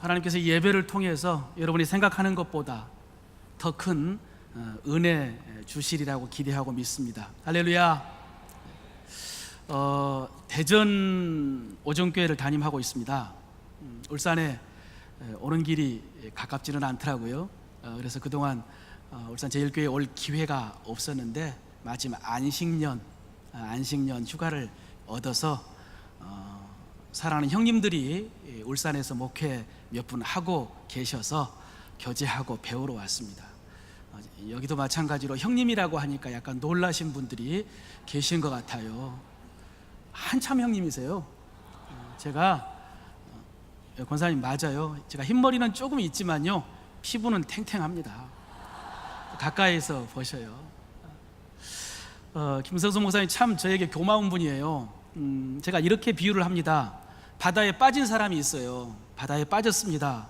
하나님께서 이 예배를 통해서 여러분이 생각하는 것보다 더 큰 은혜 주시리라고 기대하고 믿습니다. 할렐루야. 대전 오정교회를 담임하고 있습니다. 울산에 오는 길이 가깝지는 않더라고요. 그래서 그동안 울산 제1교회에 올 기회가 없었는데 마침 안식년 휴가를 얻어서 사랑하는 형님들이 울산에서 목회 몇 분 하고 계셔서 교제하고 배우러 왔습니다. 여기도 마찬가지로 형님이라고 하니까 약간 놀라신 분들이 계신 것 같아요. 한참 형님이세요. 제가 권사님 맞아요. 제가 흰머리는 조금 있지만요, 피부는 탱탱합니다. 가까이서 보셔요. 김성수 목사님 참 저에게 고마운 분이에요. 제가 이렇게 비유를 합니다. 바다에 빠진 사람이 있어요. 바다에 빠졌습니다.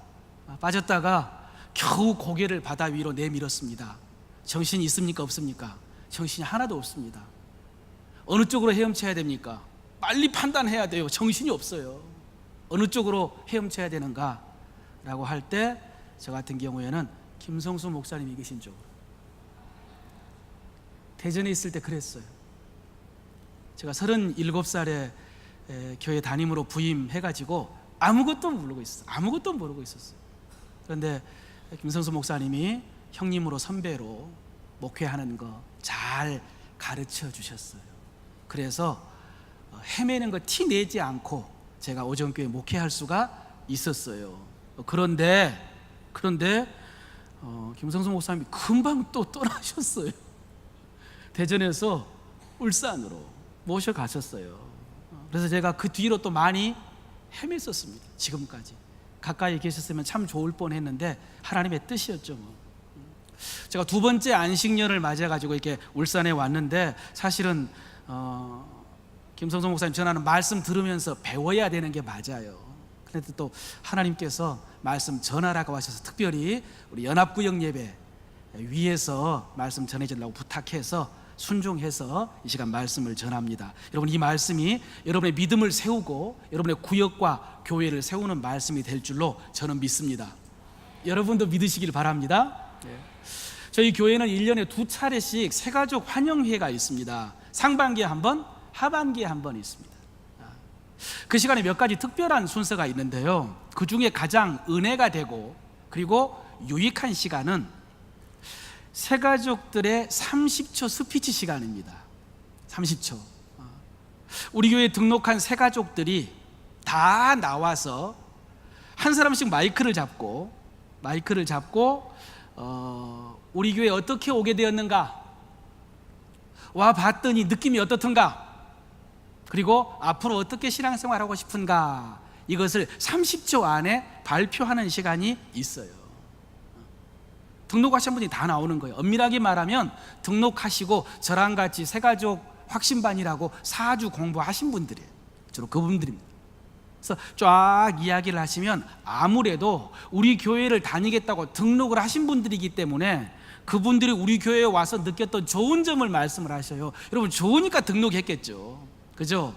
빠졌다가 겨우 고개를 바다 위로 내밀었습니다. 정신이 있습니까 없습니까? 정신이 하나도 없습니다. 어느 쪽으로 헤엄쳐야 됩니까? 빨리 판단해야 돼요. 정신이 없어요. 어느 쪽으로 헤엄쳐야 되는가 라고 할 때 저 같은 경우에는 김성수 목사님이 계신 쪽으로, 대전에 있을 때 그랬어요. 제가 37살에 교회 담임으로 부임해가지고 아무것도 모르고 있었어요. 그런데 김성수 목사님이 형님으로 선배로 목회하는 거 잘 가르쳐 주셨어요. 그래서 헤매는 거 티 내지 않고 제가 오정교회 목회할 수가 있었어요. 그런데 김성수 목사님이 금방 또 떠나셨어요. 대전에서 울산으로 모셔가셨어요. 그래서 제가 그 뒤로 또 많이 헤맸었습니다. 지금까지 가까이 계셨으면 참 좋을 뻔했는데 하나님의 뜻이었죠. 제가 두 번째 안식년을 맞아가지고 이렇게 울산에 왔는데, 사실은 김성성 목사님 전하는 말씀 들으면서 배워야 되는 게 맞아요. 그런데 또 하나님께서 말씀 전하라고 하셔서 특별히 우리 연합구역 예배 위에서 말씀 전해주려고 부탁해서 순종해서 이 시간 말씀을 전합니다. 여러분, 이 말씀이 여러분의 믿음을 세우고 여러분의 구역과 교회를 세우는 말씀이 될 줄로 저는 믿습니다. 여러분도 믿으시길 바랍니다. 저희 교회는 1년에 2차례씩 새가족 환영회가 있습니다. 상반기에 한 번, 하반기에 한 번 있습니다. 그 시간에 몇 가지 특별한 순서가 있는데요, 그 중에 가장 은혜가 되고 그리고 유익한 시간은 새가족들의 30초 스피치 시간입니다. 30초. 우리 교회에 등록한 새가족들이 다 나와서 한 사람씩 마이크를 잡고 우리 교회에 어떻게 오게 되었는가, 와 봤더니 느낌이 어떻던가, 그리고 앞으로 어떻게 신앙생활하고 싶은가, 이것을 30초 안에 발표하는 시간이 있어요. 등록하신 분이 다 나오는 거예요. 엄밀하게 말하면 등록하시고 저랑 같이 새가족 확신반이라고 4주 공부하신 분들이에요. 주로 그분들입니다. 그래서 쫙 이야기를 하시면 아무래도 우리 교회를 다니겠다고 등록을 하신 분들이기 때문에 그분들이 우리 교회에 와서 느꼈던 좋은 점을 말씀을 하셔요. 여러분, 좋으니까 등록했겠죠. 그죠?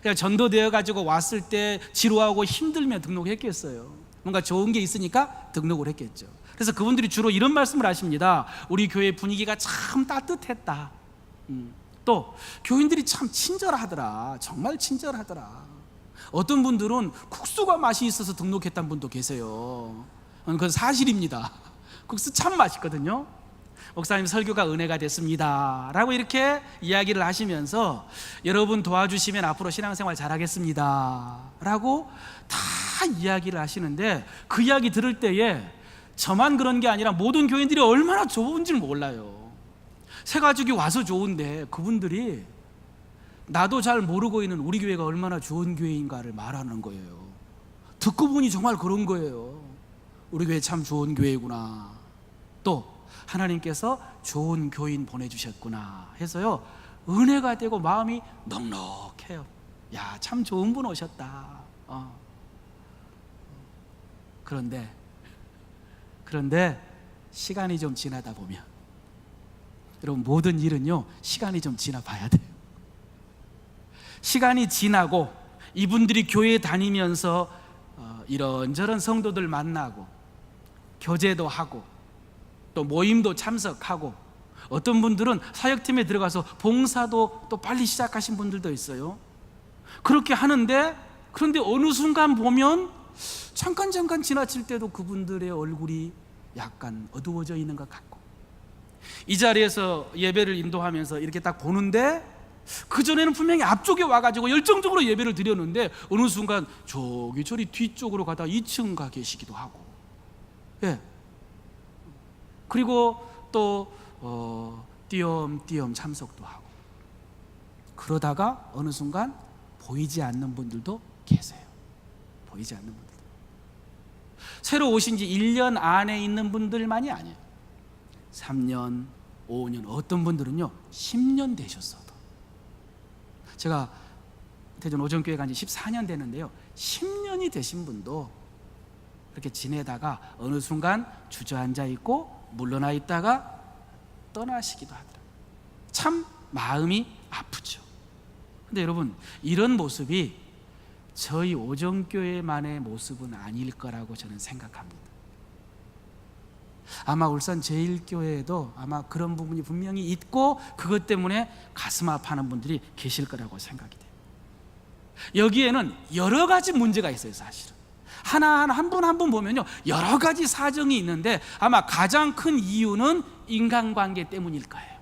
그냥 전도되어 가지고 왔을 때 지루하고 힘들면 등록했겠어요. 뭔가 좋은 게 있으니까 등록을 했겠죠. 그래서 그분들이 주로 이런 말씀을 하십니다. 우리 교회 분위기가 참 따뜻했다. 또 교인들이 참 친절하더라. 정말 친절하더라. 어떤 분들은 국수가 맛이 있어서 등록했다는 분도 계세요. 그건 사실입니다. 국수 참 맛있거든요. 목사님 설교가 은혜가 됐습니다 라고 이렇게 이야기를 하시면서 여러분 도와주시면 앞으로 신앙생활 잘하겠습니다 라고 다 이야기를 하시는데, 그 이야기 들을 때에 저만 그런 게 아니라 모든 교인들이 얼마나 좋은지 몰라요. 새가족이 와서 좋은데 그분들이 나도 잘 모르고 있는 우리 교회가 얼마나 좋은 교회인가를 말하는 거예요. 듣고 보니 정말 그런 거예요. 우리 교회 참 좋은 교회구나, 또 하나님께서 좋은 교인 보내주셨구나 해서요, 은혜가 되고 마음이 넉넉해요. 야, 참 좋은 분 오셨다. 그런데 시간이 좀 지나다 보면, 여러분, 모든 일은요 시간이 좀 지나 봐야 돼요. 시간이 지나고 이분들이 교회에 다니면서 이런저런 성도들 만나고 교제도 하고 또 모임도 참석하고 어떤 분들은 사역팀에 들어가서 봉사도 또 빨리 시작하신 분들도 있어요. 그렇게 하는데 그런데 어느 순간 보면 잠깐 지나칠 때도 그분들의 얼굴이 약간 어두워져 있는 것 같고, 이 자리에서 예배를 인도하면서 이렇게 딱 보는데 그전에는 분명히 앞쪽에 와가지고 열정적으로 예배를 드렸는데 어느 순간 저리 뒤쪽으로 가다 2층 가 계시기도 하고, 예. 그리고 또 띄엄띄엄 참석도 하고, 그러다가 어느 순간 보이지 않는 분들도 계세요. 보이지 않는 분들. 새로 오신 지 1년 안에 있는 분들만이 아니에요. 3년, 5년, 어떤 분들은요 10년 되셨어도. 제가 대전 오정교회 간 지 14년 되는데요, 10년이 되신 분도 이렇게 지내다가 어느 순간 주저앉아 있고 물러나 있다가 떠나시기도 하더라고요. 참 마음이 아프죠. 근데 여러분, 이런 모습이 저희 오정교회만의 모습은 아닐 거라고 저는 생각합니다. 아마 울산 제1교회에도 아마 그런 부분이 분명히 있고 그것 때문에 가슴 아파하는 분들이 계실 거라고 생각이 돼요. 여기에는 여러 가지 문제가 있어요. 사실은 하나하나 한 분 한 분 보면요 여러 가지 사정이 있는데 아마 가장 큰 이유는 인간관계 때문일 거예요.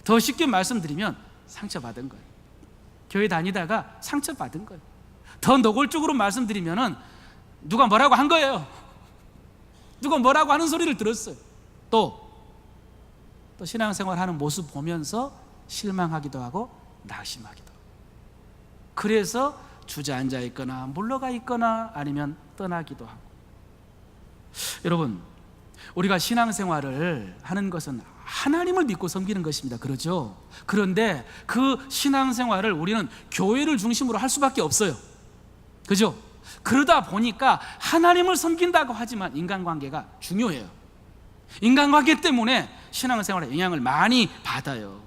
더 쉽게 말씀드리면 상처받은 거예요. 교회 다니다가 상처받은 거예요. 더 노골적으로 말씀드리면은 누가 뭐라고 한 거예요. 누가 뭐라고 하는 소리를 들었어요. 또 신앙생활 하는 모습 보면서 실망하기도 하고 낙심하기도 하고, 그래서 주저앉아 있거나 물러가 있거나 아니면 떠나기도 하고. 여러분, 우리가 신앙생활을 하는 것은 하나님을 믿고 섬기는 것입니다. 그렇죠? 그런데 그 신앙생활을 우리는 교회를 중심으로 할 수밖에 없어요. 그죠? 그러다 보니까 하나님을 섬긴다고 하지만 인간관계가 중요해요. 인간관계 때문에 신앙생활에 영향을 많이 받아요.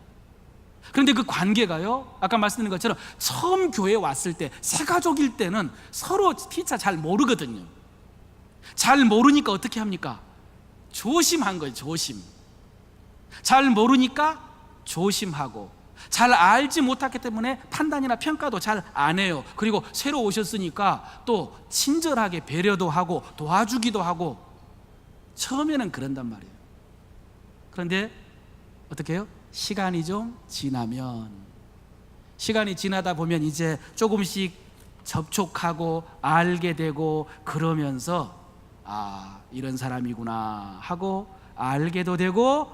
그런데 그 관계가요, 아까 말씀드린 것처럼 처음 교회에 왔을 때 새 가족일 때는 서로 피차 잘 모르거든요. 잘 모르니까 어떻게 합니까? 조심한 거예요. 조심. 잘 모르니까 조심하고, 잘 알지 못하기 때문에 판단이나 평가도 잘 안 해요. 그리고 새로 오셨으니까 또 친절하게 배려도 하고 도와주기도 하고, 처음에는 그런단 말이에요. 그런데 어떻게 해요? 시간이 좀 지나면, 시간이 지나다 보면 이제 조금씩 접촉하고 알게 되고 그러면서 아, 이런 사람이구나 하고 알게도 되고,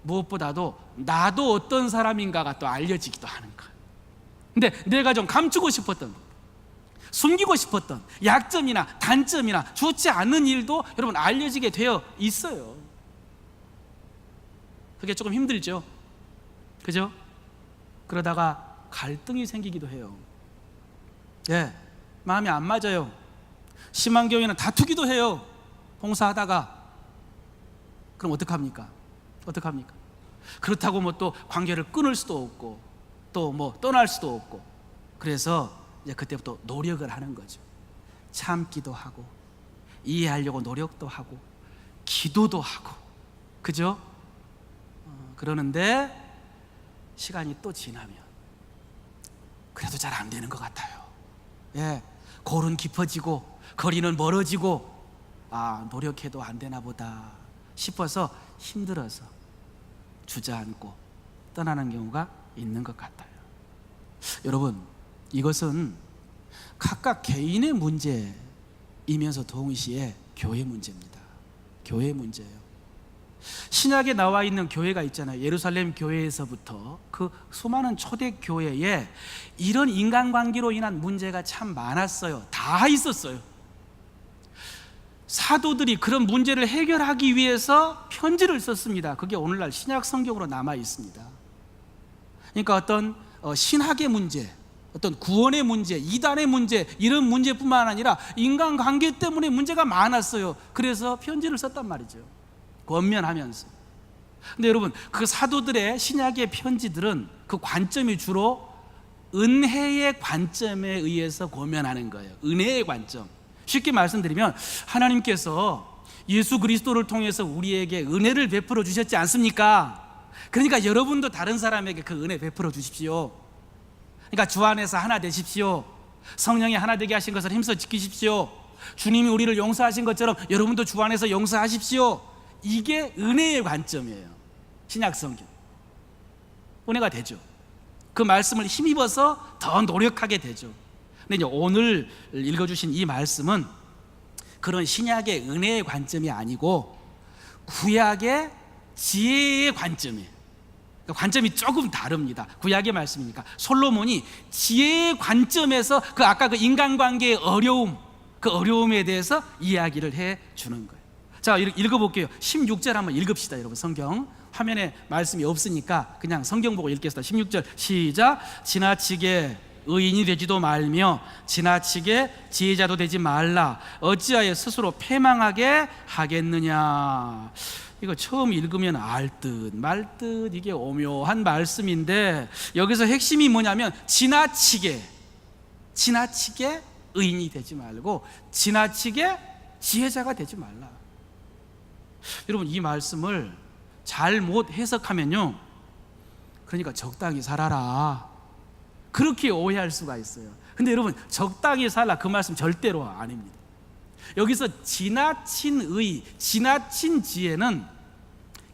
무엇보다도 나도 어떤 사람인가가 또 알려지기도 하는 거예요. 근데 내가 좀 감추고 싶었던, 숨기고 싶었던 약점이나 단점이나 좋지 않은 일도 여러분 알려지게 되어 있어요. 그게 조금 힘들죠. 그죠? 그러다가 갈등이 생기기도 해요. 예, 마음이 안 맞아요. 심한 경우에는 다투기도 해요. 봉사하다가. 그럼 어떡합니까? 그렇다고 뭐 또 관계를 끊을 수도 없고 또 뭐 떠날 수도 없고, 그래서 이제 그때부터 노력을 하는 거죠. 참기도 하고 이해하려고 노력도 하고 기도도 하고, 그죠? 그러는데 시간이 또 지나면 그래도 잘 안 되는 것 같아요. 예, 골은 깊어지고 거리는 멀어지고, 아, 노력해도 안 되나 보다 싶어서 힘들어서 주저앉고 떠나는 경우가 있는 것 같아요. 여러분, 이것은 각각 개인의 문제이면서 동시에 교회 문제입니다. 교회 문제예요. 신약에 나와 있는 교회가 있잖아요. 예루살렘 교회에서부터 그 수많은 초대 교회에 이런 인간관계로 인한 문제가 참 많았어요. 다 있었어요. 사도들이 그런 문제를 해결하기 위해서 편지를 썼습니다. 그게 오늘날 신약 성경으로 남아 있습니다. 그러니까 어떤 신학의 문제, 어떤 구원의 문제, 이단의 문제, 이런 문제뿐만 아니라 인간관계 때문에 문제가 많았어요. 그래서 편지를 썼단 말이죠. 권면하면서. 근데 여러분, 그 사도들의 신약의 편지들은 그 관점이 주로 은혜의 관점에 의해서 권면하는 거예요. 은혜의 관점. 쉽게 말씀드리면 하나님께서 예수 그리스도를 통해서 우리에게 은혜를 베풀어 주셨지 않습니까? 그러니까 여러분도 다른 사람에게 그 은혜 베풀어 주십시오. 그러니까 주 안에서 하나 되십시오. 성령이 하나 되게 하신 것을 힘써 지키십시오. 주님이 우리를 용서하신 것처럼 여러분도 주 안에서 용서하십시오. 이게 은혜의 관점이에요. 신약 성경 은혜가 되죠. 그 말씀을 힘입어서 더 노력하게 되죠. 근데 이제 오늘 읽어주신 이 말씀은 그런 신약의 은혜의 관점이 아니고 구약의 지혜의 관점이에요. 관점이 조금 다릅니다. 구약의 말씀이니까. 솔로몬이 지혜의 관점에서 아까 그 인간관계의 어려움, 그 어려움에 대해서 이야기를 해 주는 거예요. 자, 읽어볼게요. 16절 한번 읽읍시다. 여러분, 성경 화면에 말씀이 없으니까 그냥 성경 보고 읽겠습니다. 16절 시작. 지나치게 의인이 되지도 말며 지나치게 지혜자도 되지 말라. 어찌하여 스스로 패망하게 하겠느냐. 이거 처음 읽으면 알듯 말듯 이게 오묘한 말씀인데, 여기서 핵심이 뭐냐면 지나치게 의인이 되지 말고 지나치게 지혜자가 되지 말라. 여러분, 이 말씀을 잘못 해석하면요, 그러니까 적당히 살아라, 그렇게 오해할 수가 있어요. 근데 여러분, 적당히 살라 그 말씀 절대로 아닙니다. 여기서 지나친 의, 지나친 지혜는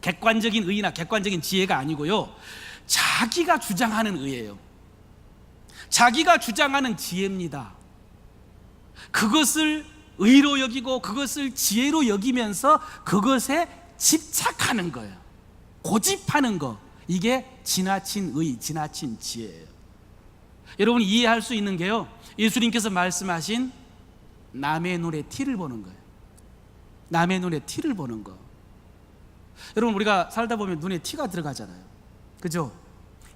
객관적인 의나 객관적인 지혜가 아니고요, 자기가 주장하는 의예요. 자기가 주장하는 지혜입니다. 그것을 의로 여기고 그것을 지혜로 여기면서 그것에 집착하는 거예요. 고집하는 거, 이게 지나친 의, 지나친 지혜예요. 여러분, 이해할 수 있는 게요, 예수님께서 말씀하신 남의 눈에 티를 보는 거예요. 남의 눈에 티를 보는 거. 여러분, 우리가 살다 보면 눈에 티가 들어가잖아요. 그죠?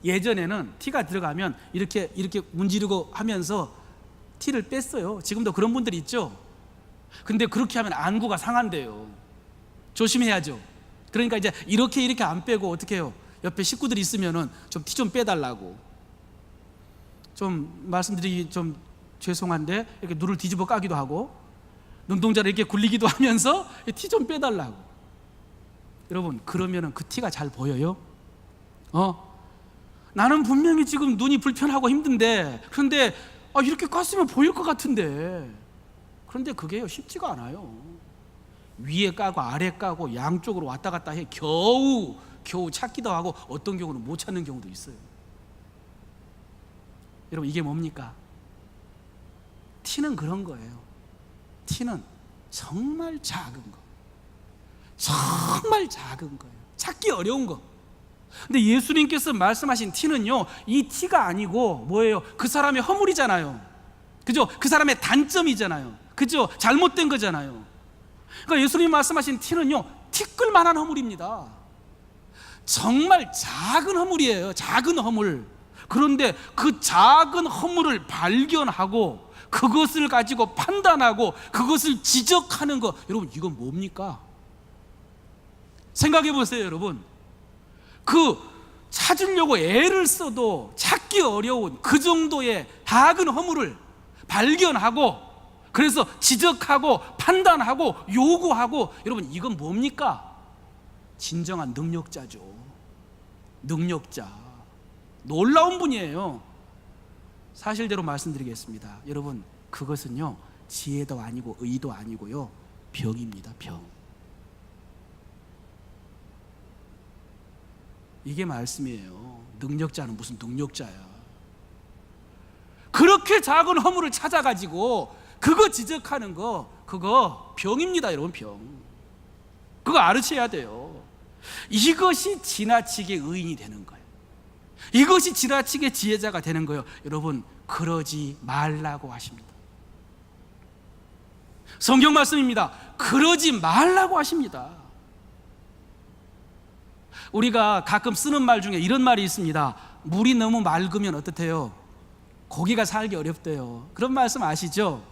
예전에는 티가 들어가면 이렇게 문지르고 하면서 티를 뺐어요. 지금도 그런 분들이 있죠. 근데 그렇게 하면 안구가 상한대요. 조심해야죠. 그러니까 이제 이렇게 안 빼고 어떻게 해요? 옆에 식구들이 있으면은 좀 티 좀 빼달라고. 좀 말씀드리기 좀 죄송한데 이렇게 눈을 뒤집어 까기도 하고 눈동자를 이렇게 굴리기도 하면서 티 좀 빼달라고. 여러분, 그러면은 그 티가 잘 보여요? 나는 분명히 지금 눈이 불편하고 힘든데, 그런데 이렇게 깠으면 보일 것 같은데, 그런데 그게요 쉽지가 않아요. 위에 까고 아래 까고 양쪽으로 왔다 갔다 해 겨우 찾기도 하고 어떤 경우는 못 찾는 경우도 있어요. 여러분, 이게 뭡니까? 티는 그런 거예요. 티는 정말 작은 거, 정말 작은 거예요. 찾기 어려운 거. 근데 예수님께서 말씀하신 티는요, 이 티가 아니고 뭐예요? 그 사람의 허물이잖아요. 그죠? 그 사람의 단점이잖아요. 그죠? 잘못된 거잖아요. 그러니까 예수님 말씀하신 티는요, 티끌만한 허물입니다. 정말 작은 허물이에요. 작은 허물. 그런데 그 작은 허물을 발견하고 그것을 가지고 판단하고 그것을 지적하는 거, 여러분, 이건 뭡니까? 생각해 보세요. 여러분, 찾으려고 애를 써도 찾기 어려운 그 정도의 작은 허물을 발견하고 그래서 지적하고 판단하고 요구하고, 여러분, 이건 뭡니까? 진정한 능력자죠. 능력자. 놀라운 분이에요. 사실대로 말씀드리겠습니다. 여러분, 그것은요 지혜도 아니고 의도 아니고요, 병입니다. 병. 이게 말씀이에요. 능력자는 무슨 능력자야. 그렇게 작은 허물을 찾아가지고 그거 지적하는 거, 그거 병입니다. 여러분, 병. 그거 알으셔야 돼요. 이것이 지나치게 의인이 되는 거예요. 이것이 지나치게 지혜자가 되는 거예요. 여러분, 그러지 말라고 하십니다. 성경 말씀입니다. 그러지 말라고 하십니다. 우리가 가끔 쓰는 말 중에 이런 말이 있습니다. 물이 너무 맑으면 어떻대요? 고기가 살기 어렵대요. 그런 말씀 아시죠?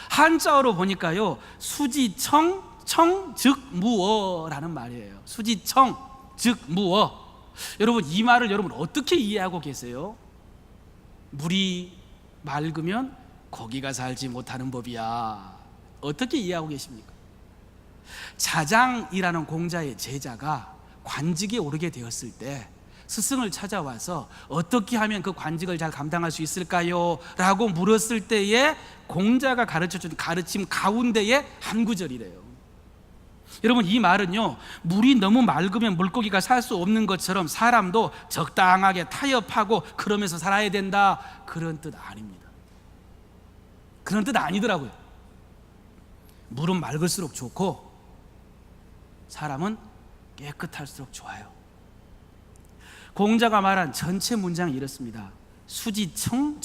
한자어로 보니까요, 수지청, 청, 즉, 무어라는 말이에요. 수지청, 즉, 무어. 여러분, 이 말을 여러분 어떻게 이해하고 계세요? 물이 맑으면 고기가 살지 못하는 법이야. 어떻게 이해하고 계십니까? 자장이라는 공자의 제자가 관직에 오르게 되었을 때 스승을 찾아와서 어떻게 하면 그 관직을 잘 감당할 수 있을까요? 라고 물었을 때에 공자가 가르쳐준 가르침 가운데에 한 구절이래요. 여러분, 이 말은요, 물이 너무 맑으면 물고기가 살 수 없는 것처럼 사람도 적당하게 타협하고 그러면서 살아야 된다, 그런 뜻 아닙니다. 그런 뜻 아니더라고요. 물은 맑을수록 좋고 사람은 깨끗할수록 좋아요. 공자가 말한 전체 문장이 이렇습니다. 수지청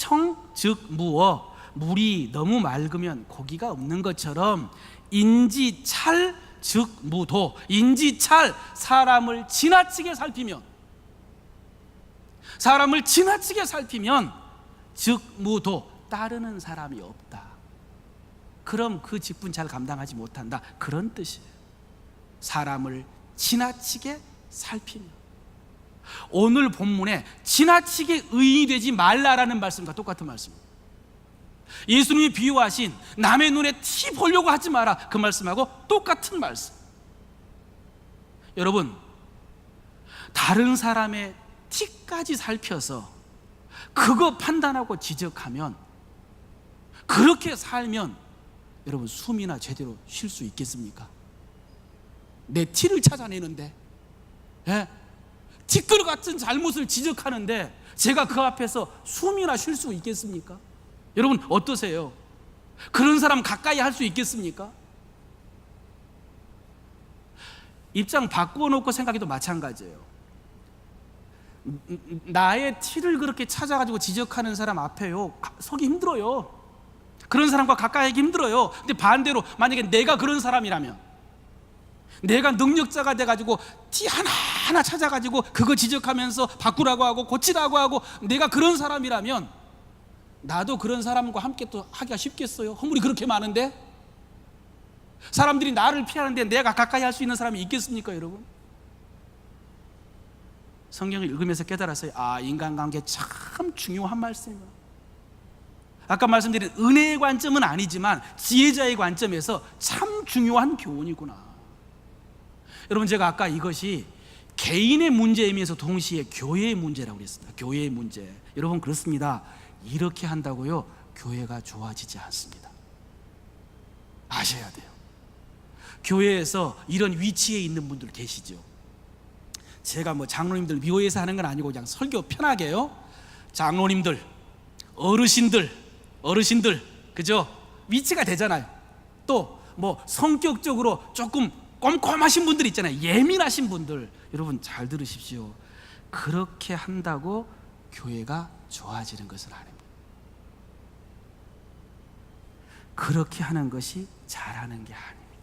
즉 무어, 물이 너무 맑으면 고기가 없는 것처럼 인지찰 즉 무도, 인지찰, 사람을 지나치게 살피면 즉 무도, 따르는 사람이 없다. 그럼 그 직분 잘 감당하지 못한다, 그런 뜻이에요. 사람을 지나치게 살피면. 오늘 본문에 지나치게 의인이 되지 말라라는 말씀과 똑같은 말씀입니다. 예수님이 비유하신 남의 눈에 티 보려고 하지 마라, 그 말씀하고 똑같은 말씀. 여러분, 다른 사람의 티까지 살펴서 그거 판단하고 지적하면, 그렇게 살면 여러분 숨이나 제대로 쉴 수 있겠습니까? 내 티를 찾아내는데, 티끌 같은 잘못을 지적하는데 제가 그 앞에서 숨이나 쉴 수 있겠습니까? 여러분 어떠세요? 그런 사람 가까이 할 수 있겠습니까? 입장 바꿔놓고 생각해도 마찬가지예요. 나의 티를 그렇게 찾아가지고 지적하는 사람 앞에요, 서기 힘들어요. 그런 사람과 가까이 하기 힘들어요. 근데 반대로 만약에 내가 그런 사람이라면, 내가 능력자가 돼가지고 티 하나하나 찾아가지고 그거 지적하면서 바꾸라고 하고 고치라고 하고 내가 그런 사람이라면, 나도 그런 사람과 함께 또 하기가 쉽겠어요? 허물이 그렇게 많은데? 사람들이 나를 피하는데 내가 가까이 할 수 있는 사람이 있겠습니까, 여러분? 성경을 읽으면서 깨달았어요. 아, 인간관계 참 중요한 말씀이에요. 아까 말씀드린 은혜의 관점은 아니지만 지혜자의 관점에서 참 중요한 교훈이구나. 여러분, 제가 아까 이것이 개인의 문제이면서 동시에 교회의 문제라고 그랬습니다. 교회의 문제. 여러분, 그렇습니다. 이렇게 한다고요, 교회가 좋아지지 않습니다. 아셔야 돼요. 교회에서 이런 위치에 있는 분들 계시죠? 제가 뭐 장로님들 미워해서 하는 건 아니고 그냥 설교 편하게요. 장로님들, 어르신들, 그죠? 위치가 되잖아요. 또 뭐 성격적으로 조금 꼼꼼하신 분들 있잖아요. 예민하신 분들. 여러분 잘 들으십시오. 그렇게 한다고 교회가 좋아지는 것은 아닙니다. 그렇게 하는 것이 잘하는 게 아닙니다.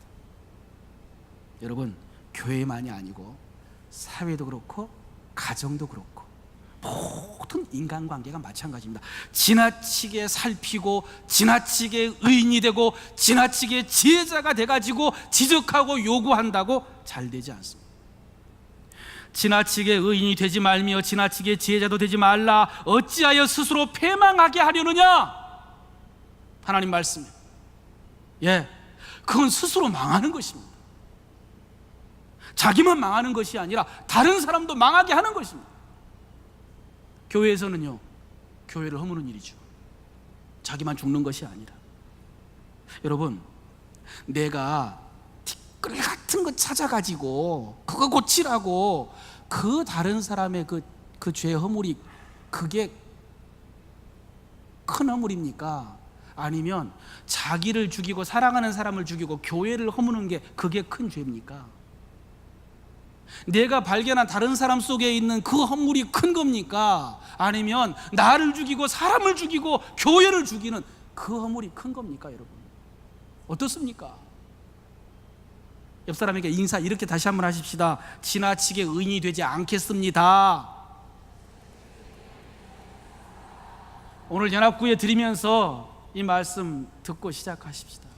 여러분, 교회만이 아니고 사회도 그렇고 가정도 그렇고 모든 인간관계가 마찬가지입니다. 지나치게 살피고 지나치게 의인이 되고 지나치게 지혜자가 돼가지고 지적하고 요구한다고 잘 되지 않습니다. 지나치게 의인이 되지 말며 지나치게 지혜자도 되지 말라. 어찌하여 스스로 패망하게 하려느냐? 하나님 말씀이에요. 그건 스스로 망하는 것입니다. 자기만 망하는 것이 아니라 다른 사람도 망하게 하는 것입니다. 교회에서는요, 교회를 허무는 일이죠. 자기만 죽는 것이 아니라. 여러분, 내가 티끌 같은 거 찾아가지고 그거 고치라고 그 다른 사람의 그 죄의 허물이 그게 큰 허물입니까? 아니면 자기를 죽이고 사랑하는 사람을 죽이고 교회를 허무는 게 그게 큰 죄입니까? 내가 발견한 다른 사람 속에 있는 그 허물이 큰 겁니까? 아니면 나를 죽이고 사람을 죽이고 교회를 죽이는 그 허물이 큰 겁니까, 여러분? 어떻습니까? 옆 사람에게 인사 이렇게 다시 한번 하십시다. 지나치게 의인이 되지 않겠습니다. 오늘 연합구에 드리면서 이 말씀 듣고 시작하십시다.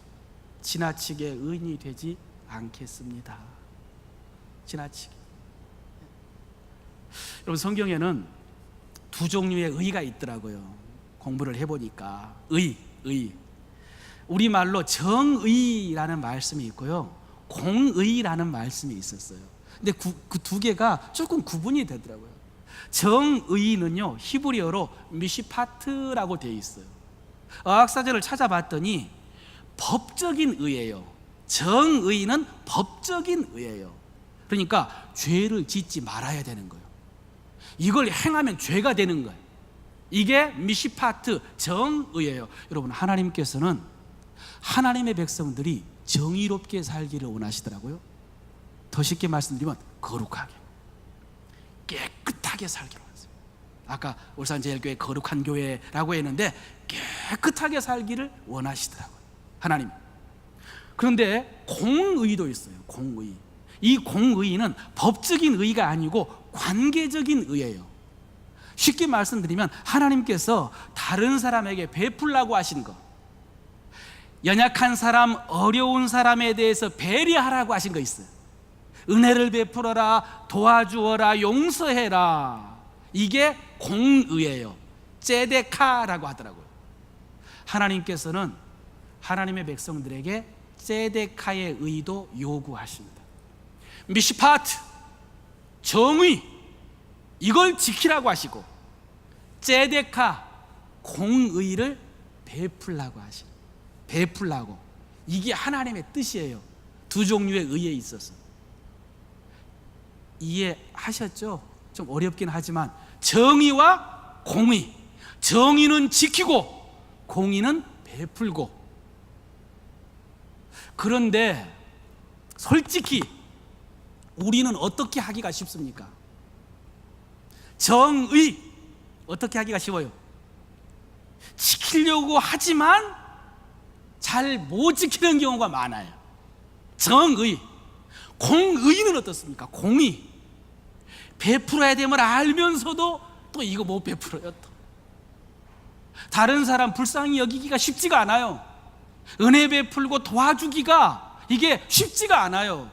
지나치게 의인이 되지 않겠습니다. 지나치게. 여러분, 성경에는 두 종류의 의가 있더라고요. 공부를 해보니까 의. 우리말로 정의라는 말씀이 있고요, 공의라는 말씀이 있었어요. 근데 그 두 개가 조금 구분이 되더라고요. 정의는요, 히브리어로 미시파트라고 되어 있어요. 어학사전을 찾아봤더니 법적인 의예요. 정의는 법적인 의예요. 그러니까 죄를 짓지 말아야 되는 거예요. 이걸 행하면 죄가 되는 거예요. 이게 미시파트, 정의예요. 여러분, 하나님께서는 하나님의 백성들이 정의롭게 살기를 원하시더라고요. 더 쉽게 말씀드리면 거룩하게, 깨끗하게 살기를 원하세요. 아까 울산제일교회 거룩한 교회라고 했는데 깨끗하게 살기를 원하시더라고요, 하나님. 그런데 공의도 있어요. 공의. 이 공의는 법적인 의가 아니고 관계적인 의예요. 쉽게 말씀드리면 하나님께서 다른 사람에게 베풀라고 하신 것, 연약한 사람, 어려운 사람에 대해서 배려하라고 하신 거 있어요. 은혜를 베풀어라, 도와주어라, 용서해라. 이게 공의예요. ጼ데카라고 하더라고요. 하나님께서는 하나님의 백성들에게 ጼ데카의 의도 요구하십니다. 미시파트, 정의, 이걸 지키라고 하시고, ጼ데카, 공의를 베풀라고 하시고, 베풀라고. 이게 하나님의 뜻이에요. 두 종류의 의에 있어서. 이해하셨죠? 좀 어렵긴 하지만 정의와 공의, 정의는 지키고 공의는 베풀고. 그런데 솔직히 우리는 어떻게 하기가 쉽습니까? 정의 어떻게 하기가 쉬워요? 지키려고 하지만 잘 못 지키는 경우가 많아요. 정의. 공의는 어떻습니까? 공의. 베풀어야 됨을 알면서도 또 이거 못 베풀어요. 또 다른 사람 불쌍히 여기기가 쉽지가 않아요. 은혜 베풀고 도와주기가 이게 쉽지가 않아요.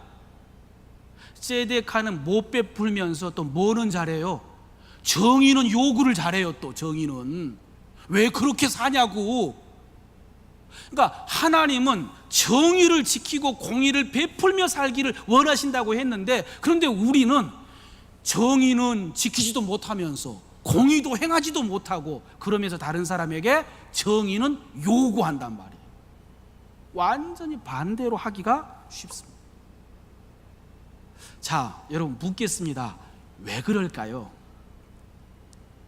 ጼ데카는 못 베풀면서 또 뭐는 잘해요? 정의는 요구를 잘해요. 또 정의는 왜 그렇게 사냐고. 그러니까 하나님은 정의를 지키고 공의를 베풀며 살기를 원하신다고 했는데, 그런데 우리는 정의는 지키지도 못하면서 공의도 행하지도 못하고, 그러면서 다른 사람에게 정의는 요구한단 말이에요. 완전히 반대로 하기가 쉽습니다. 자, 여러분 묻겠습니다. 왜 그럴까요?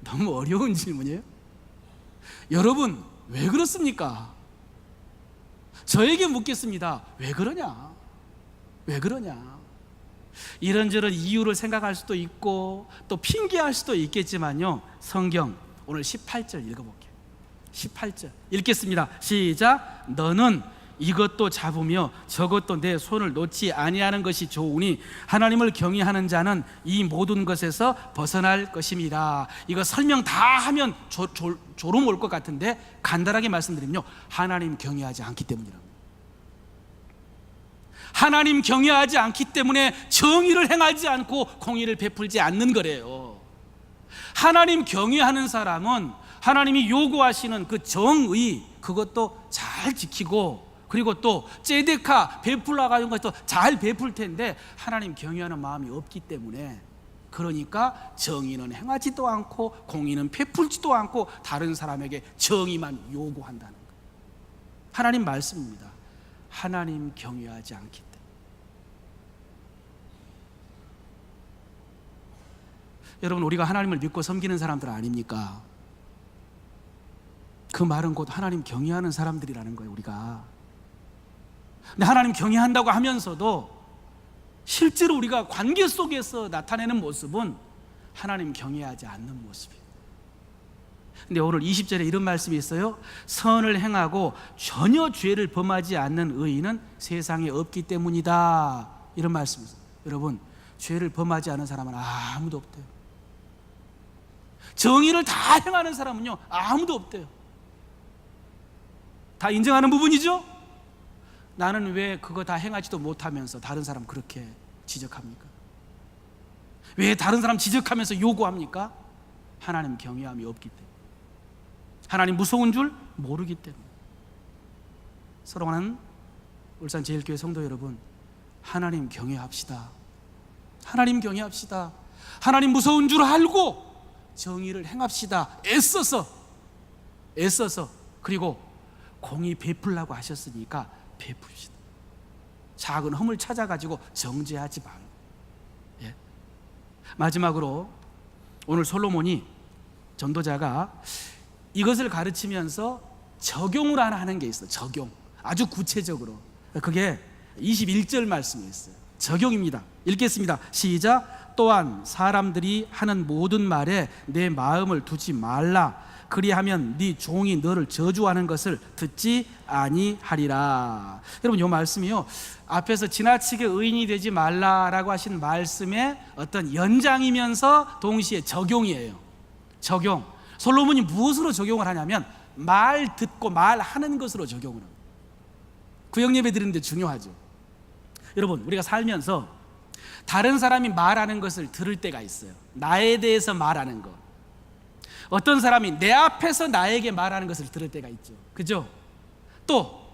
너무 어려운 질문이에요. 여러분 왜 그렇습니까? 저에게 묻겠습니다. 왜 그러냐? 왜 그러냐? 이런저런 이유를 생각할 수도 있고 또 핑계할 수도 있겠지만요, 성경 오늘 18절 읽어볼게요. 18절 읽겠습니다. 시작. 너는 이것도 잡으며 저것도 내 손을 놓지 아니하는 것이 좋으니 하나님을 경외하는 자는 이 모든 것에서 벗어날 것입니다. 이거 설명 다 하면 졸음 올 것 같은데 간단하게 말씀드리면요, 하나님 경외하지 않기 때문이랍니다. 하나님 경외하지 않기 때문에 정의를 행하지 않고 공의를 베풀지 않는 거래요. 하나님 경외하는 사람은 하나님이 요구하시는 그 정의, 그것도 잘 지키고, 그리고 또 ጼ데카 베풀라고 하는 것도 잘 베풀 텐데 하나님 경외하는 마음이 없기 때문에, 그러니까 정의는 행하지도 않고 공의는 베풀지도 않고 다른 사람에게 정의만 요구한다는 거예요. 하나님 말씀입니다. 하나님 경외하지 않기 때문에. 여러분, 우리가 하나님을 믿고 섬기는 사람들 아닙니까? 그 말은 곧 하나님 경외하는 사람들이라는 거예요, 우리가. 근데 하나님 경외한다고 하면서도 실제로 우리가 관계 속에서 나타내는 모습은 하나님 경외하지 않는 모습이에요. 근데 오늘 20절에 이런 말씀이 있어요. 선을 행하고 전혀 죄를 범하지 않는 의인은 세상에 없기 때문이다. 이런 말씀이 있어요. 여러분, 죄를 범하지 않은 사람은 아무도 없대요. 정의를 다 행하는 사람은요, 아무도 없대요. 다 인정하는 부분이죠? 나는 왜 그거 다 행하지도 못하면서 다른 사람 그렇게 지적합니까? 왜 다른 사람 지적하면서 요구합니까? 하나님 경외함이 없기 때문에, 하나님 무서운 줄 모르기 때문에. 사랑하는 울산제일교회 성도 여러분, 하나님 경외합시다. 하나님 경외합시다. 하나님 무서운 줄 알고 정의를 행합시다. 애써서 그리고 공의 베풀라고 하셨으니까 베풉시다. 작은 흠을 찾아가지고 정죄하지 말고. 예. 마지막으로 오늘 솔로몬이 전도자가 이것을 가르치면서 적용을 하는 게 있어요. 적용. 아주 구체적으로. 그게 21절 말씀이 있어요. 적용입니다. 읽겠습니다. 시작. 또한 사람들이 하는 모든 말에 내 마음을 두지 말라. 그리하면 네 종이 너를 저주하는 것을 듣지 아니하리라. 여러분, 이 말씀이요, 앞에서 지나치게 의인이 되지 말라라고 하신 말씀의 어떤 연장이면서 동시에 적용이에요. 적용. 솔로몬이 무엇으로 적용을 하냐면 말 듣고 말하는 것으로 적용을 합니다. 구역예배 드리는데 중요하죠. 여러분, 우리가 살면서 다른 사람이 말하는 것을 들을 때가 있어요. 나에 대해서 말하는 것. 어떤 사람이 내 앞에서 나에게 말하는 것을 들을 때가 있죠. 그죠? 또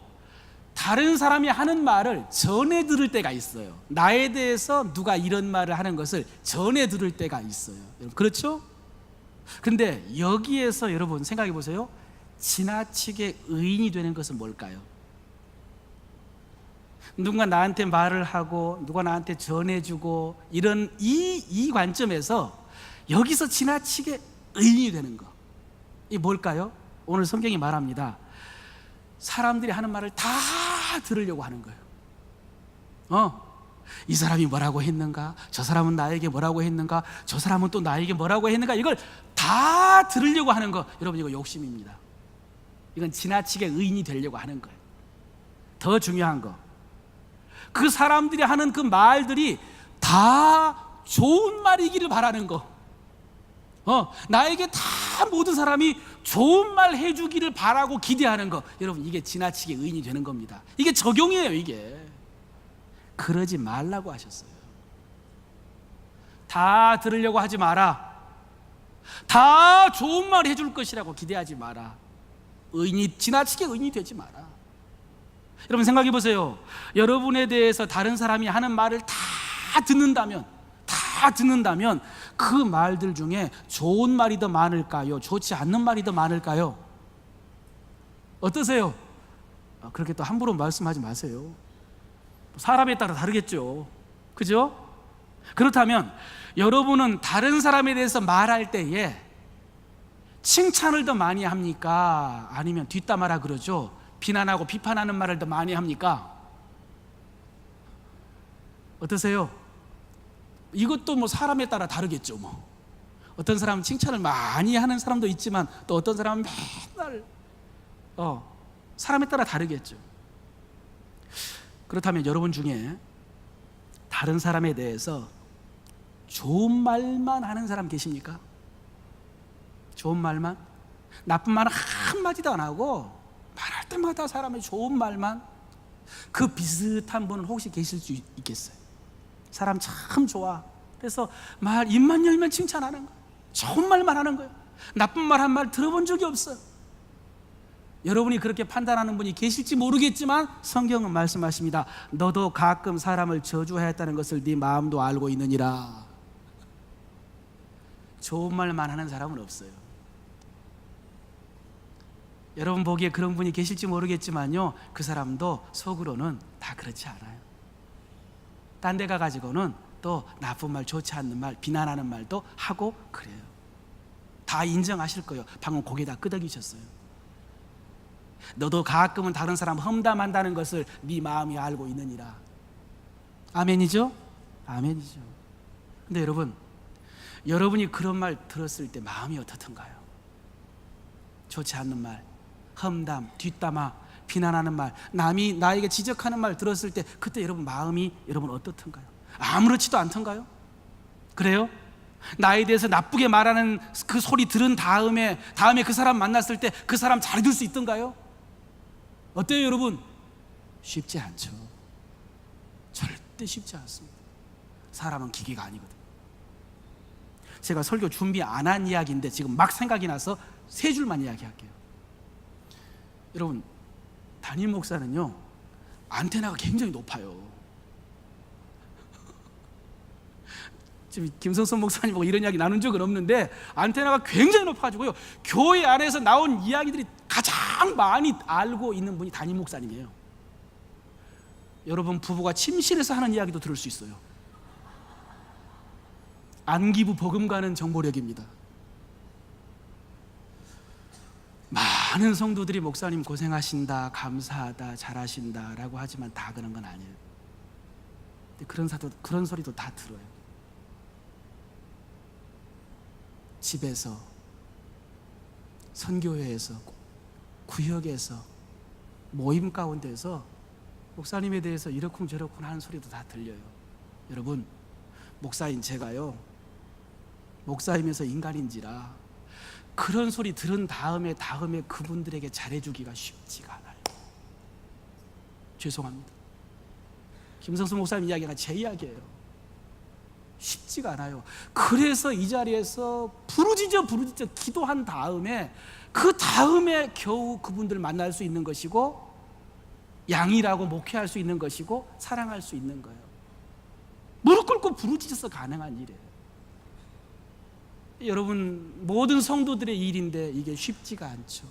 다른 사람이 하는 말을 전해 들을 때가 있어요. 나에 대해서 누가 이런 말을 하는 것을 전해 들을 때가 있어요. 여러분, 그렇죠? 근데 여기에서 여러분 생각해 보세요. 지나치게 의인이 되는 것은 뭘까요? 누군가 나한테 말을 하고 누가 나한테 전해주고 이런 이 관점에서 여기서 지나치게 의인이 되는 거, 이 뭘까요? 오늘 성경이 말합니다. 사람들이 하는 말을 다 들으려고 하는 거예요. 이 사람이 뭐라고 했는가? 저 사람은 나에게 뭐라고 했는가? 저 사람은 또 나에게 뭐라고 했는가? 이걸 다 들으려고 하는 거, 여러분, 이거 욕심입니다. 이건 지나치게 의인이 되려고 하는 거예요. 더 중요한 거, 그 사람들이 하는 그 말들이 다 좋은 말이기를 바라는 거. 나에게 다 모든 사람이 좋은 말 해주기를 바라고 기대하는 거. 여러분, 이게 지나치게 의인이 되는 겁니다. 이게 적용이에요. 이게 그러지 말라고 하셨어요. 다 들으려고 하지 마라. 다 좋은 말 해줄 것이라고 기대하지 마라. 지나치게 의인이 되지 마라. 여러분, 생각해 보세요. 여러분에 대해서 다른 사람이 하는 말을 다 듣는다면 그 말들 중에 좋은 말이 더 많을까요? 좋지 않는 말이 더 많을까요? 어떠세요? 그렇게 또 함부로 말씀하지 마세요. 사람에 따라 다르겠죠. 그죠? 그렇다면 여러분은 다른 사람에 대해서 말할 때에 칭찬을 더 많이 합니까? 아니면 뒷담화라 그러죠, 비난하고 비판하는 말을 더 많이 합니까? 어떠세요? 이것도 뭐 사람에 따라 다르겠죠. 뭐 어떤 사람은 칭찬을 많이 하는 사람도 있지만 또 어떤 사람은 맨날 사람에 따라 다르겠죠. 그렇다면 여러분 중에 다른 사람에 대해서 좋은 말만 하는 사람 계십니까? 좋은 말만? 나쁜 말은 한마디도 안 하고 말할 때마다 사람의 좋은 말만? 그 비슷한 분은 혹시 계실 수 있겠어요? 사람 참 좋아. 그래서 입만 열면 칭찬하는 거예요. 좋은 말만 하는 거예요. 나쁜 말 한 말 들어본 적이 없어요. 여러분이 그렇게 판단하는 분이 계실지 모르겠지만 성경은 말씀하십니다. 너도 가끔 사람을 저주하였다는 것을 네 마음도 알고 있느니라. 좋은 말만 하는 사람은 없어요. 여러분 보기에 그런 분이 계실지 모르겠지만요, 그 사람도 속으로는 다 그렇지 않아요. 딴 데 가가지고는 또 나쁜 말, 좋지 않는 말, 비난하는 말도 하고 그래요. 다 인정하실 거예요. 방금 고개다 끄덕이셨어요. 너도 가끔은 다른 사람 험담한다는 것을 네 마음이 알고 있느니라. 아멘이죠? 아멘이죠. 근데 여러분이 그런 말 들었을 때 마음이 어떻던가요? 좋지 않는 말, 험담, 뒷담화, 비난하는 말, 남이 나에게 지적하는 말 들었을 때 그때 여러분 마음이 어떻던가요? 아무렇지도 않던가요? 그래요? 나에 대해서 나쁘게 말하는 그 소리 들은 다음에 그 사람 만났을 때 그 사람 잘 들 수 있던가요? 어때요, 여러분? 쉽지 않죠. 절대 쉽지 않습니다. 사람은 기계가 아니거든요. 제가 설교 준비 안 한 이야기인데 지금 막 생각이 나서 3줄만 이야기할게요. 여러분, 담임 목사는요, 안테나가 굉장히 높아요. 지금 김성선 목사님하고 이런 이야기 나눈 적은 없는데 안테나가 굉장히 높아가지고요, 교회 안에서 나온 이야기들이 가장 많이 알고 있는 분이 담임 목사님이에요. 여러분, 부부가 침실에서 하는 이야기도 들을 수 있어요. 안기부 버금가는 정보력입니다. 많은 성도들이 목사님 고생하신다, 감사하다, 잘하신다 라고 하지만 다 그런 건 아니에요. 그런 소리도 다 들어요. 집에서, 선교회에서, 구역에서, 모임 가운데서 목사님에 대해서 이러쿵저러쿵 하는 소리도 다 들려요. 여러분, 목사인 제가요, 목사이면서 인간인지라 그런 소리 들은 다음에 그분들에게 잘해주기가 쉽지가 않아요. 죄송합니다. 김성수 목사님 이야기가 제 이야기예요. 쉽지가 않아요. 그래서 이 자리에서 부르짖어 기도한 다음에 그 다음에 겨우 그분들 만날 수 있는 것이고, 양이라고 목회할 수 있는 것이고, 사랑할 수 있는 거예요. 무릎 꿇고 부르짖어서 가능한 일이에요. 여러분, 모든 성도들의 일인데 이게 쉽지가 않죠.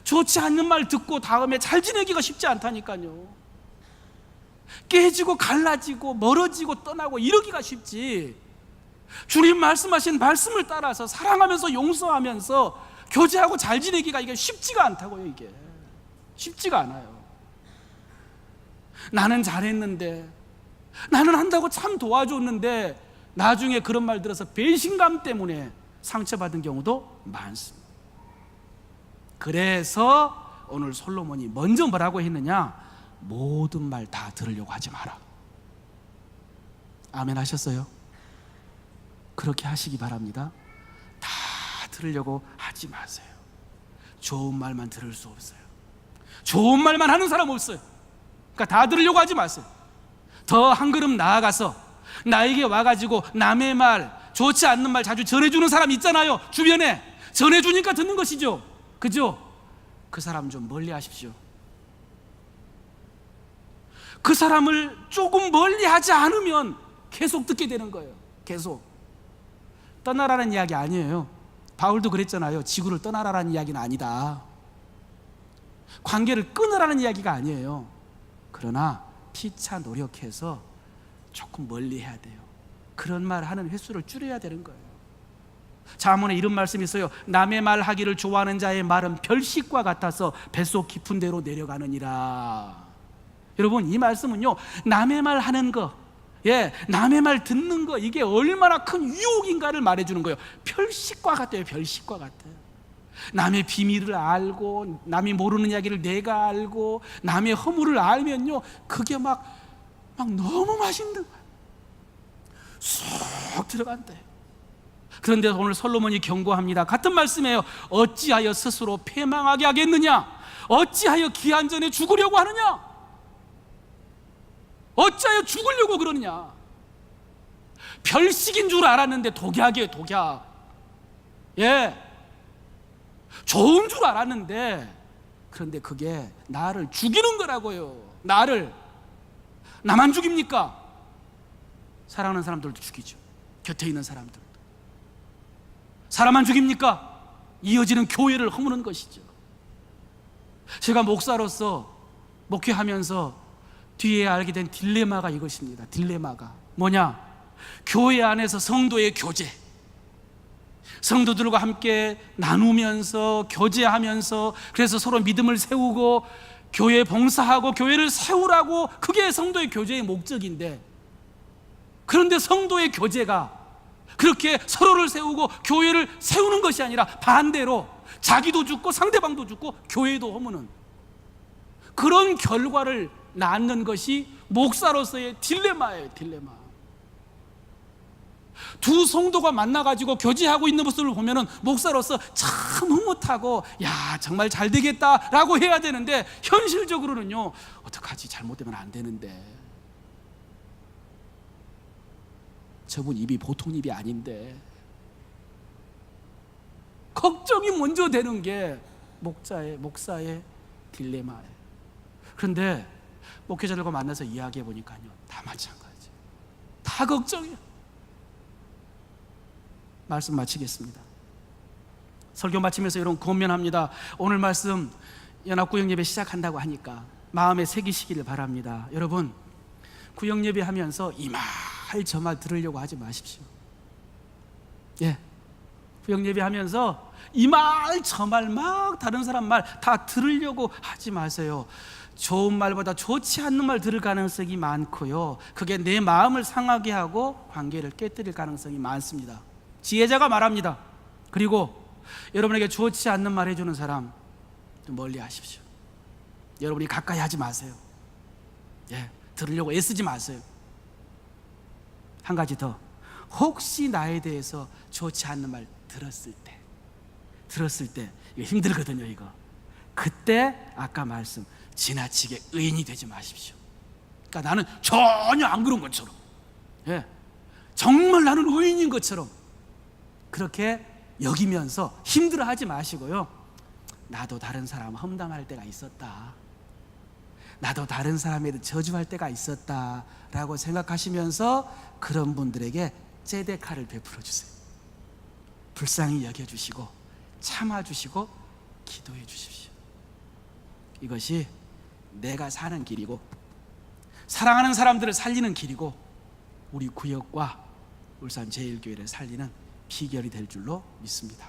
좋지 않는 말 듣고 다음에 잘 지내기가 쉽지 않다니까요. 깨지고 갈라지고 멀어지고 떠나고 이러기가 쉽지, 주님 말씀하신 말씀을 따라서 사랑하면서 용서하면서 교제하고 잘 지내기가 이게 쉽지가 않다고요. 이게 쉽지가 않아요. 나는 잘했는데, 나는 한다고 참 도와줬는데 나중에 그런 말 들어서 배신감 때문에 상처받은 경우도 많습니다. 그래서 오늘 솔로몬이 먼저 뭐라고 했느냐? 모든 말 다 들으려고 하지 마라. 아멘 하셨어요? 그렇게 하시기 바랍니다. 다 들으려고 하지 마세요. 좋은 말만 들을 수 없어요. 좋은 말만 하는 사람 없어요. 그러니까 다 들으려고 하지 마세요. 더 한 걸음 나아가서 나에게 와가지고 남의 말, 좋지 않는 말 자주 전해주는 사람 있잖아요. 주변에 전해주니까 듣는 것이죠. 그죠? 그 사람 좀 멀리 하십시오. 그 사람을 조금 멀리 하지 않으면 계속 듣게 되는 거예요. 계속. 떠나라는 이야기 아니에요. 바울도 그랬잖아요. 지구를 떠나라는 이야기는 아니다. 관계를 끊으라는 이야기가 아니에요. 그러나 피차 노력해서 조금 멀리 해야 돼요. 그런 말 하는 횟수를 줄여야 되는 거예요. 잠언에 이런 말씀이 있어요. 남의 말 하기를 좋아하는 자의 말은 별식과 같아서 뱃속 깊은 데로 내려가느니라. 여러분, 이 말씀은요, 남의 말 하는 거, 남의 말 듣는 거, 이게 얼마나 큰 유혹인가를 말해주는 거예요. 별식과 같아요. 별식과 같아요. 남의 비밀을 알고, 남이 모르는 이야기를 내가 알고, 남의 허물을 알면요, 그게 막 너무 맛있는 거예요. 쏙 들어간대요. 그런데 오늘 솔로몬이 경고합니다. 같은 말씀이에요. 어찌하여 스스로 패망하게 하겠느냐? 어찌하여 기한전에 죽으려고 하느냐? 어찌하여 죽으려고 그러느냐? 별식인 줄 알았는데 독약이에요. 독약. 좋은 줄 알았는데, 그런데 그게 나를 죽이는 거라고요. 나만 죽입니까? 사랑하는 사람들도 죽이죠. 곁에 있는 사람들도. 사람만 죽입니까? 이어지는 교회를 허무는 것이죠. 제가 목사로서 목회하면서 뒤에 알게 된 딜레마가 이것입니다. 딜레마가 뭐냐? 교회 안에서 성도의 교제, 성도들과 함께 나누면서 교제하면서, 그래서 서로 믿음을 세우고 교회 봉사하고 교회를 세우라고, 그게 성도의 교제의 목적인데, 그런데 성도의 교제가 그렇게 서로를 세우고 교회를 세우는 것이 아니라 반대로 자기도 죽고 상대방도 죽고 교회도 허무는 그런 결과를 낳는 것이 목사로서의 딜레마예요. 딜레마. 두 성도가 만나가지고 교제하고 있는 모습을 보면은 목사로서 참 흐뭇하고, 야, 정말 잘 되겠다라고 해야 되는데, 현실적으로는요, 어떡하지? 잘못되면 안 되는데, 저분 입이 보통 입이 아닌데, 걱정이 먼저 되는 게 목사의 딜레마예요. 그런데 목회자들과 만나서 이야기해 보니까요, 다 마찬가지예요. 다 걱정이에요. 말씀 마치겠습니다. 설교 마치면서 이런 고민합니다. 오늘 말씀 연합구역예배 시작한다고 하니까 마음에 새기시기를 바랍니다. 여러분, 구역예배 하면서 이 말 저 말 들으려고 하지 마십시오. 예, 구역예배 하면서 이 말 저 말 막 다른 사람 말 다 들으려고 하지 마세요. 좋은 말보다 좋지 않는 말 들을 가능성이 많고요, 그게 내 마음을 상하게 하고 관계를 깨뜨릴 가능성이 많습니다. 지혜자가 말합니다. 그리고 여러분에게 좋지 않는 말 해주는 사람 좀 멀리 하십시오. 여러분이 가까이 하지 마세요. 예, 들으려고 애쓰지 마세요. 한 가지 더, 혹시 나에 대해서 좋지 않는 말 들었을 때 이거 힘들거든요. 이거 그때 아까 말씀 지나치게 의인이 되지 마십시오. 그러니까 나는 전혀 안 그런 것처럼, 예, 정말 나는 의인인 것처럼 그렇게 여기면서 힘들어하지 마시고요, 나도 다른 사람 험담할 때가 있었다, 나도 다른 사람에 대해 저주할 때가 있었다 라고 생각하시면서 그런 분들에게 제데카를 베풀어 주세요. 불쌍히 여겨주시고 참아주시고 기도해 주십시오. 이것이 내가 사는 길이고 사랑하는 사람들을 살리는 길이고 우리 구역과 울산 제일교회를 살리는 비결이 될 줄로 믿습니다.